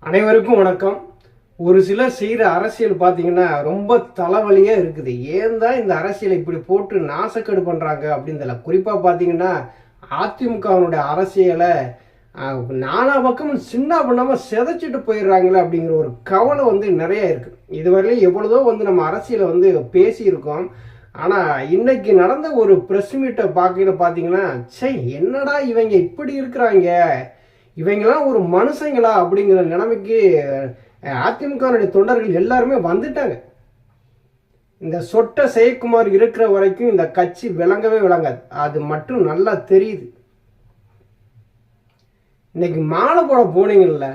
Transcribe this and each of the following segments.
அனைவருக்கும் வணக்கம். ஒரு சிலர் செய்கிற அரசியல் பார்த்தீங்கன்னா ரொம்ப தலைவலியாக இருக்குது. ஏன் தான் இந்த அரசியலை இப்படி போட்டு நாசக்கேடு பண்ணுறாங்க அப்படின்றல. குறிப்பாக பார்த்தீங்கன்னா அதிமுகவினுடைய அரசியலை நானா பக்கமும் சின்ன பண்ணாமல் சிதைச்சிட்டு போயிடுறாங்களே அப்படிங்கிற ஒரு கவலை நிறைய இருக்குது. இதுவரையிலும் எவ்வளோதோ நம்ம அரசியலை பேசியிருக்கோம். ஆனால் இன்னைக்கு நடந்த ஒரு ப்ரெஸ் மீட்டை பார்க்கல பார்த்தீங்கன்னா, சே என்னடா இவங்க இப்படி இருக்கிறாங்க, இவங்கெல்லாம் ஒரு மனுஷங்களா அப்படிங்கிற நிலைமைக்கு அதிமுகவுடைய தொண்டர்கள் எல்லாருமே வந்துட்டாங்க. இந்த சொட்ட ஜெயக்குமார் இருக்கிற வரைக்கும் இந்த கட்சி விளங்கவே விளங்காது. அது மட்டும் நல்லா தெரியுது. இன்னைக்கு மாலை போட போனீங்கல்ல,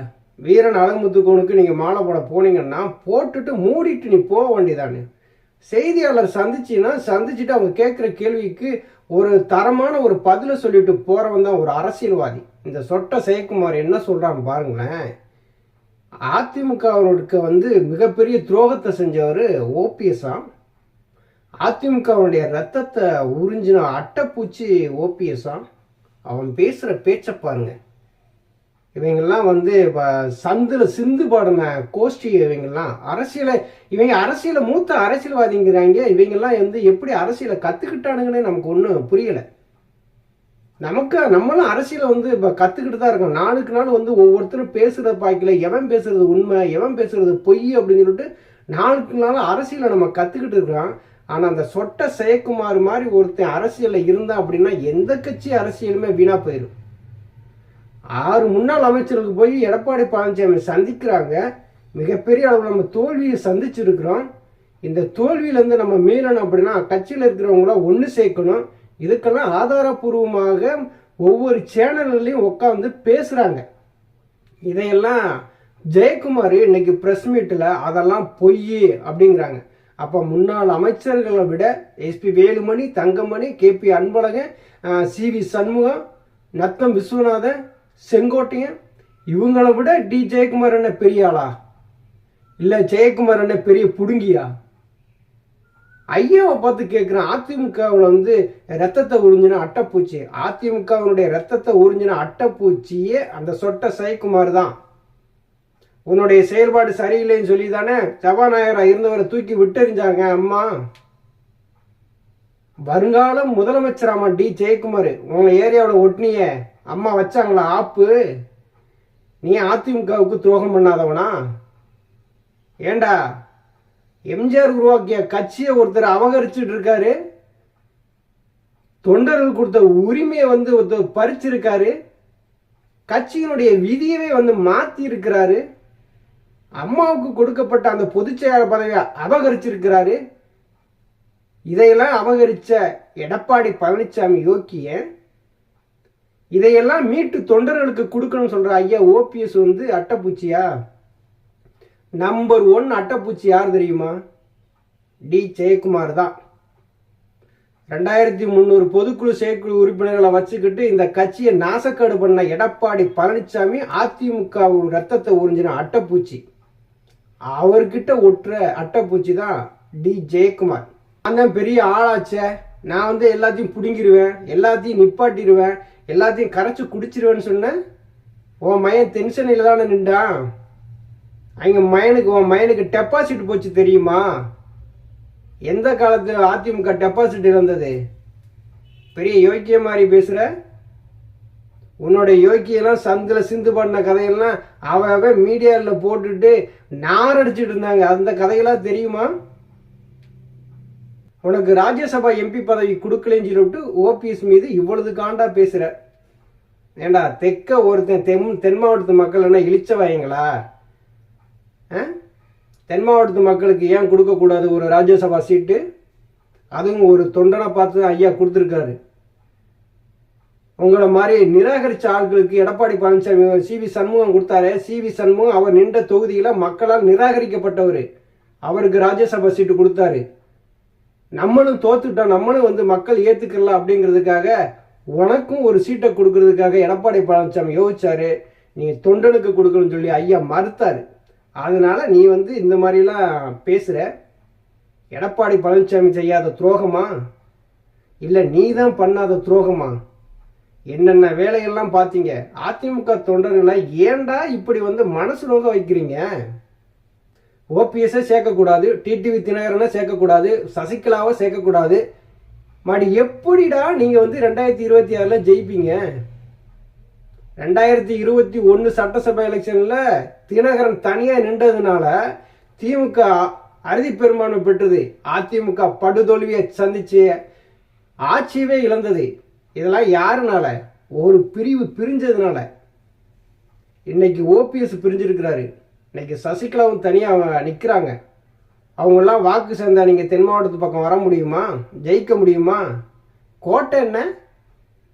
வீரன் அழகுமுத்துக்கோனுக்கு நீங்கள் மாலை போட போனீங்கன்னா போட்டுட்டு மூடிட்டு நீ போக வேண்டியதானே. செய்தியாளர் சந்திச்சுட்டு அவங்க கேட்குற கேள்விக்கு ஒரு தரமான ஒரு பதிலை சொல்லிட்டு போறவன் தான் ஒரு அரசியல்வாதி. இந்த சொட்ட ஜெயக்குமார் என்ன சொல்றான்னு பாருங்களேன். அதிமுகவுக்கு மிகப்பெரிய துரோகத்தை செஞ்சவர் ஓபிஎஸ்ஸா. அதிமுகவுடைய ரத்தத்தை உறிஞ்சின அட்டைப்பூச்சி ஓபிஎஸ்ஸா. அவன் பேசுற பேச்சை பாருங்க. இவங்கெல்லாம் சந்தில் சிந்து பாடின கோஷ்டி. இவங்க அரசியலை மூத்த அரசியல்வாதிங்கிறாங்க. இவங்கெல்லாம் எப்படி அரசியலை கற்றுக்கிட்டானுங்கன்னு நமக்கு ஒன்றும் புரியலை. நம்மளும் அரசியலை இப்போ கற்றுக்கிட்டு தான் இருக்கோம். நாளுக்கு நாள் ஒவ்வொருத்தரும் பேசுகிறத பார்க்கல, எவன் பேசுறது உண்மை எவன் பேசுறது பொய் அப்படின்னு சொல்லிட்டு நாளுக்கு நாள் அரசியலை நம்ம கற்றுக்கிட்டு இருக்கிறோம். ஆனால் அந்த சொட்ட ஜெயக்குமார் மாதிரி ஒருத்தன் அரசியலில் இருந்தான் அப்படின்னா எந்த கட்சி அரசியலுமே வீணாக போயிடும். 6 முன்னாள் அமைச்சர்களுக்கு போய் எடப்பாடி பழனிசாமி சந்திக்கிறாங்க. மிகப்பெரிய அளவில் நம்ம தோல்வியை சந்திச்சிருக்கிறோம். இந்த தோல்வியிலேருந்து நம்ம மீளணும் அப்படின்னா கட்சியில் இருக்கிறவங்களாம் ஒன்று சேர்க்கணும். இதுக்கெல்லாம் ஆதாரபூர்வமாக ஒவ்வொரு சேனல்லையும் உட்காந்து பேசுகிறாங்க. இதையெல்லாம் ஜெயக்குமார் இன்னைக்கு ப்ரெஸ் மீட்டில் அதெல்லாம் பொய் அப்படிங்கிறாங்க. அப்போ முன்னாள் அமைச்சர்களை விட SP Velumani, Thangamani, KP Anbazhagan, CV Shanmugam, Natham Viswanathan, Sengottaiyan இவங்களை விட ஜெயக்குமார் என்ன பெரிய ஆளா? இல்லை ஜெயக்குமார் என்ன பெரிய புடுங்கியா? ஐயாவை பார்த்து கேட்குறேன். அதிமுகவில் ரத்தத்தை உறிஞ்சின அட்டைப்பூச்சி. அதிமுகவினுடைய ரத்தத்தை உறிஞ்சின அட்டைப்பூச்சியே அந்த சொட்ட ஜெயக்குமார் தான். உன்னுடைய செயல்பாடு சரியில்லைன்னு சொல்லி தானே சபாநாயகராக இருந்தவரை தூக்கி விட்டெறிஞ்சாங்க அம்மா. வருங்கால முதலமைச்சராமா ஜெயக்குமார். உங்களை ஏரியாவில் ஒட்டினிய அம்மா வச்சாங்களா ஆப்பு? நீ அதிமுகவுக்கு துரோகம் பண்ணாதவனா? ஏண்டா எம்ஜிஆர் உருவாக்கிய கட்சியை ஒருத்தர் அபகரிச்சுட்டு இருக்காரு. தொண்டர்கள் கொடுத்த உரிமையை ஒருத்தர் பறிச்சிருக்காரு. கட்சியினுடைய விதியவே மாத்தி இருக்கிறாரு. அம்மாவுக்கு கொடுக்கப்பட்ட அந்த பொதுச் செயலாளர் பதவியை அபகரிச்சிருக்கிறாரு. இதையெல்லாம் அபகரிச்ச எடப்பாடி பழனிசாமி யோக்கிய இதையெல்லாம் மீட்டு தொண்டர்களுக்கு கொடுக்கணும்னு சொல்ற ஐயா ஓபிஎஸ் அட்டைப்பூச்சியா? நம்பர் 1 அட்டைப்பூச்சி யார் தெரியுமா? ஜெயக்குமார் தான். 2300 பொதுக்குழு செயற்குழு உறுப்பினர்களை வச்சுக்கிட்டு இந்த கட்சியை நாசக்காடு பண்ண எடப்பாடி பழனிசாமி அதிமுக ரத்தத்தை உறிஞ்சின அட்டைப்பூச்சி. அவர்கிட்ட ஒட்டுற அட்டைப்பூச்சி தான் ஜெயக்குமார். அந்த பெரிய ஆளாச்ச, நான் எல்லாத்தையும் பிடுங்கிடுவேன், எல்லாத்தையும் நிப்பாட்டிடுவேன், எல்லாத்தையும் கரைச்சி குடிச்சிருவேன்னு சொன்னேன். உன் மயன் டென்ஷனில் தானே நின்றான். உன் மயனுக்கு டெபாசிட் போச்சு தெரியுமா? எந்த காலத்தில் அதிமுக டெபாசிட் இருந்தது? பெரிய யோக்கிய மாதிரி பேசுகிற. உன்னோட யோக்கியெல்லாம் சந்தில் சிந்து பண்ண கதையெல்லாம் அவன் மீடியாவில் போட்டுட்டு நாரடிச்சிட்டு இருந்தாங்க. அந்த கதையெல்லாம் தெரியுமா? உனக்கு ராஜ்யசபா எம்பி பதவி கொடுக்கலன்னு சொல்லிட்டு ஓபிஎஸ் மீது இவ்வளவு காண்டா பேசுற. ஏண்டா தெற்க ஒருத்தன் தென் மாவட்டத்து மக்கள் என்ன இழிச்சவாயங்களா? தென் மாவட்டத்து மக்களுக்கு ஏன் கொடுக்கக்கூடாது ஒரு ராஜ்யசபா சீட்டு? அதுவும் ஒரு தொண்டனை பார்த்து ஐயா கொடுத்துருக்காரு. உங்களை மாதிரி நிராகரிச்ச ஆட்களுக்கு எடப்பாடி பழனிசாமி சிவி சண்முகம் கொடுத்தாரு. சிவி சண்முகம் அவர் நின்ற தொகுதியில மக்களால் நிராகரிக்கப்பட்டவர். அவருக்கு ராஜ்யசபா சீட்டு கொடுத்தாரு. நம்மளும் தோத்துட்டோம், நம்மளும் மக்கள் ஏத்துக்கலாம் அப்படிங்கிறதுக்காக உனக்கும் ஒரு சீட்டை கொடுக்கறதுக்காக எடப்பாடி பழனிசாமி யோசிச்சாரு. நீ தொண்டனுக்கு கொடுக்கணும்னு சொல்லி ஐயா மறுத்தாரு. அதனால நீ இந்த மாதிரிலாம் பேசுற. எடப்பாடி பழனிசாமி செய்யாத துரோகமா இல்லை நீ தான் பண்ணாத துரோகமா? என்னென்ன வேலைகள்லாம் பார்த்தீங்க. அதிமுக தொண்டர்களை ஏன்டா இப்படி வந்து மனசு நோக்க வைக்கிறீங்க? ஓபிஎஸ்ஸை சேர்க்கக்கூடாது, டிடிவி தினகரனை சேர்க்கக்கூடாது, சசிகலாவை சேர்க்கக்கூடாது. மாடி எப்படிடா நீங்கள் வந்து 2026 ஜெயிப்பீங்க? 2021 சட்டசபை எலெக்ஷனில் தினகரன் தனியாக நின்றதுனால திமுக அறுதி பெரும்பான்மை பெற்றது. அதிமுக படுதோல்வியை சந்திச்சு ஆட்சியவே இழந்தது. இதெல்லாம் யாருனால? ஒரு பிரிவு பிரிஞ்சதுனால. இன்னைக்கு ஓபிஎஸ் பிரிஞ்சிருக்கிறாரு. இன்னைக்கு சசிகலாவும் தனியாக நிற்கிறாங்க. அவங்கெல்லாம் வாக்கு சேர்ந்தா நீங்கள் தென் மாவட்டத்து பக்கம் வர முடியுமா? ஜெயிக்க முடியுமா? கோட்டை என்ன?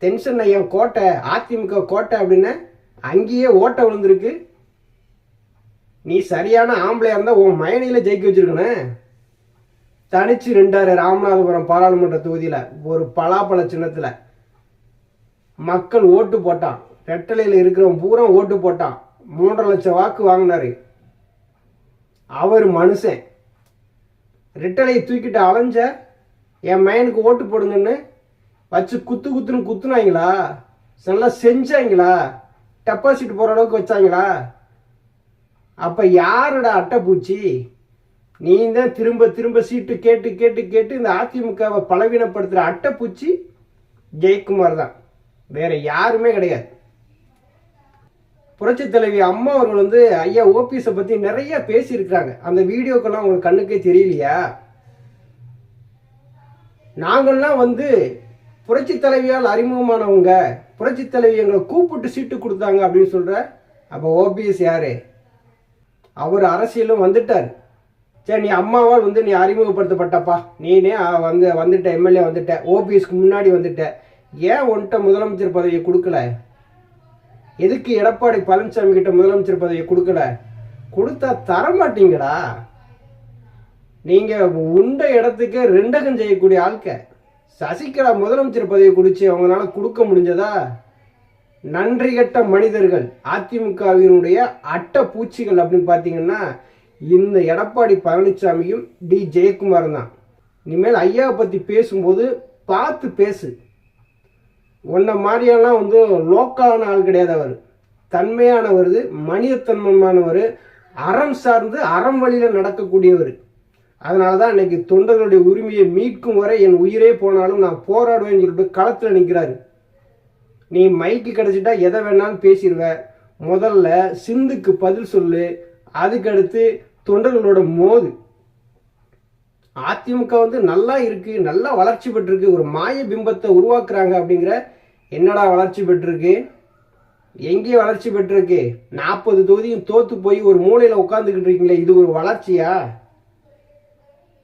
தென்சென் ஐயம் கோட்டை, அதிமுக கோட்டை அப்படின்னு அங்கேயே ஓட்டை விழுந்திருக்கு. நீ சரியான ஆம்பளையா இருந்தால் உன் மயனியில் ஜெயிக்க வச்சிருக்கணும். தனிச்சு ரெண்டாரு ராமநாதபுரம் பாராளுமன்ற தொகுதியில் ஒரு பலாப்பழ சின்னத்தில் மக்கள் ஓட்டு போட்டான். ரெட்டலையில் இருக்கிறவன் பூரா ஓட்டு போட்டான். 3.5 லட்சம் வாக்கு வாங்கினாரு. அவர் மனுஷன். ரெட்டலையை தூக்கிட்டு அலைஞ்ச என் மயனுக்கு ஓட்டு போடுங்கன்னு வச்சு குத்துன்னு குத்துனாங்களா? நல்லா செஞ்சாங்களா? டெபாசிட் போகிற அளவுக்கு வச்சாங்களா? அப்போ யாரோட அட்டைப்பூச்சி? நீ தான் திரும்ப திரும்ப சீட்டு கேட்டு கேட்டு கேட்டு இந்த அதிமுகவை பலவீனப்படுத்துகிற அட்டைப்பூச்சி ஜெயக்குமார் தான், வேற யாருமே கிடையாது. புரட்சி தலைவி அம்மா அவர்கள் வந்து ஐயா ஓபிஎஸை பற்றி நிறைய பேசியிருக்கிறாங்க. அந்த வீடியோக்கெல்லாம் உங்களுக்கு கண்ணுக்கே தெரியலையா? நாங்கள்லாம் வந்து புரட்சி தலைவியால் அறிமுகமானவங்க, புரட்சி தலைவி எங்களை கூப்பிட்டு சீட்டு கொடுத்தாங்க அப்படின்னு சொல்கிற. அப்போ ஓபிஎஸ் யாரு? அவர் அரசியலும் வந்துட்டார். சரி, நீ அம்மாவால் வந்து நீ அறிமுகப்படுத்தப்பட்டப்பா, நீனே வந்துட்ட, எம்எல்ஏ வந்துட்ட, ஓபிஎஸ்க்கு முன்னாடி வந்துட்ட. ஏன் உன்கிட்ட முதலமைச்சர் பதவியை கொடுக்கல? எதுக்கு எடப்பாடி பழனிசாமி கிட்ட முதலமைச்சர் பதவியை கொடுக்கல? கொடுத்தா தரமாட்டீங்கடா. நீங்க உண்ட இடத்துக்கு ரெண்டகம் செய்யக்கூடிய ஆட்க. சசிகலா முதலமைச்சர் பதவியை குடிச்சு அவங்களால கொடுக்க முடிஞ்சதா? நன்றி கட்ட மனிதர்கள், அதிமுகவினுடைய அட்டை பூச்சிகள் அப்படின்னு பார்த்தீங்கன்னா இந்த எடப்பாடி பழனிசாமியும் டி ஜெயக்குமார் தான். இனிமேல் ஐயாவை பற்றி பேசும்போது பார்த்து பேசு. உன்ன மாதிரியெல்லாம் வந்து லோக்கலான ஆள் கிடையாது. அவர் தன்மையானவர், மனிதத்தன்மையானவர், அறம் சார்ந்து அறம் வழியில் நடக்கக்கூடியவர். அதனால தான் இன்னைக்கு தொண்டர்களுடைய உரிமையை மீட்கும் வரை என் உயிரே போனாலும் நான் போராடுவேன்னு சொல்லிட்டு களத்தில் நிற்கிறாரு. நீ மைக்கு கிடைச்சிட்டா எதை வேணாலும் பேசிடுவ. முதல்ல சிந்துக்கு பதில் சொல்லு, அதுக்கடுத்து தொண்டர்களோட மோது. அதிமுக வந்து நல்லா இருக்கு, நல்லா வளர்ச்சி பெற்றிருக்கு, ஒரு மாய பிம்பத்தை உருவாக்குறாங்க அப்படிங்கிற. என்னடா வளர்ச்சி பெற்றிருக்கு? எங்கேயும் வளர்ச்சி பெற்றிருக்கு? 40 தொகுதியும் தோத்து போய் ஒரு மூலையில் உட்காந்துக்கிட்டு இருக்கீங்களே, இது ஒரு வளர்ச்சியா?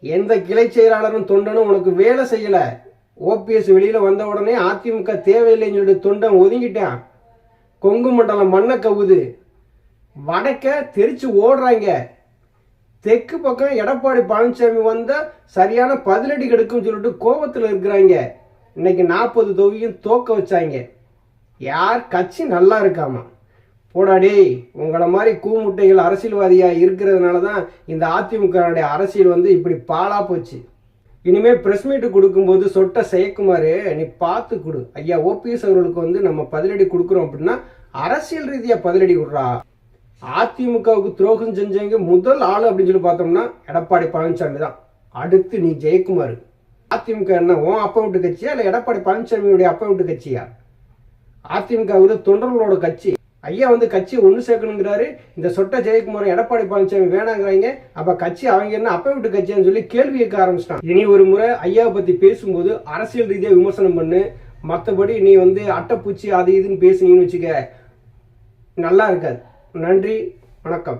எந்த கிளை செயலாளரும் தொண்டனும் உனக்கு வேலை செய்யல. ஓபிஎஸ் வெளியில வந்த உடனே அதிமுக தேவையில்லைன்னு சொல்லிட்டு தொண்டன் ஒதுங்கிட்டான். கொங்கு மண்டலம் மண்ணை கவுது, வடக்க தெரிச்சு ஓடுறாங்க. தெற்கு பக்கம் எடப்பாடி பழனிசாமி வந்தா சரியான பதிலடி கிடைக்கும் சொல்லிட்டு கோபத்தில் இருக்கிறாங்க. இன்னைக்கு 40 தொகுதியும் தோக்க வச்சாங்க. யார் கட்சி நல்லா இருக்காமா? போடாடே, உங்களை மாதிரி கூமுட்டைகள் அரசியல்வாதியா இருக்கிறதுனால தான் இந்த அதிமுக அரசியல் வந்து இப்படி பாலா போச்சு. இனிமே பிரஸ் மீட்டு கொடுக்கும்போது சொட்ட செயக்குமாரு நீ பார்த்து கொடு. ஐயா ஓபிஎஸ் அவர்களுக்கு வந்து நம்ம பதிலடி கொடுக்குறோம் அப்படின்னா அரசியல் ரீதியா பதிலடி விடுறா. அதிமுகவுக்கு துரோகம் செஞ்சவங்க முதல் ஆளு அப்படின்னு சொல்லி பார்த்தோம்னா எடப்பாடி பழனிசாமி தான். அடுத்து நீ ஜெயக்குமார். அதிமுக என்ன உன் அப்பா வீட்டு கட்சியா இல்லை எடப்பாடி பழனிசாமியுடைய அப்பா வீட்டு கட்சியா? அதிமுக வந்து தொண்டர்களோட கட்சி. ஐயா வந்து கட்சியை ஒன்று சேர்க்கணுங்கிறாரு. இந்த சொட்ட ஜெயக்குமார் எடப்பாடி பழனிசாமி வேணாங்கிறாங்க. அப்ப கட்சி அவங்க என்ன அப்பா வீட்டு கட்சியான்னு சொல்லி கேள்வி கேட்க ஆரம்பிச்சிட்டான். இனி ஒரு முறை ஐயாவை பத்தி பேசும்போது அரசியல் ரீதியா விமர்சனம் பண்ணு. மற்றபடி நீ வந்து அட்டைப்பூச்சி அது இதுன்னு பேசுனீங்கன்னு வச்சுக்க, நல்லா இருக்காது. நன்றி, வணக்கம்.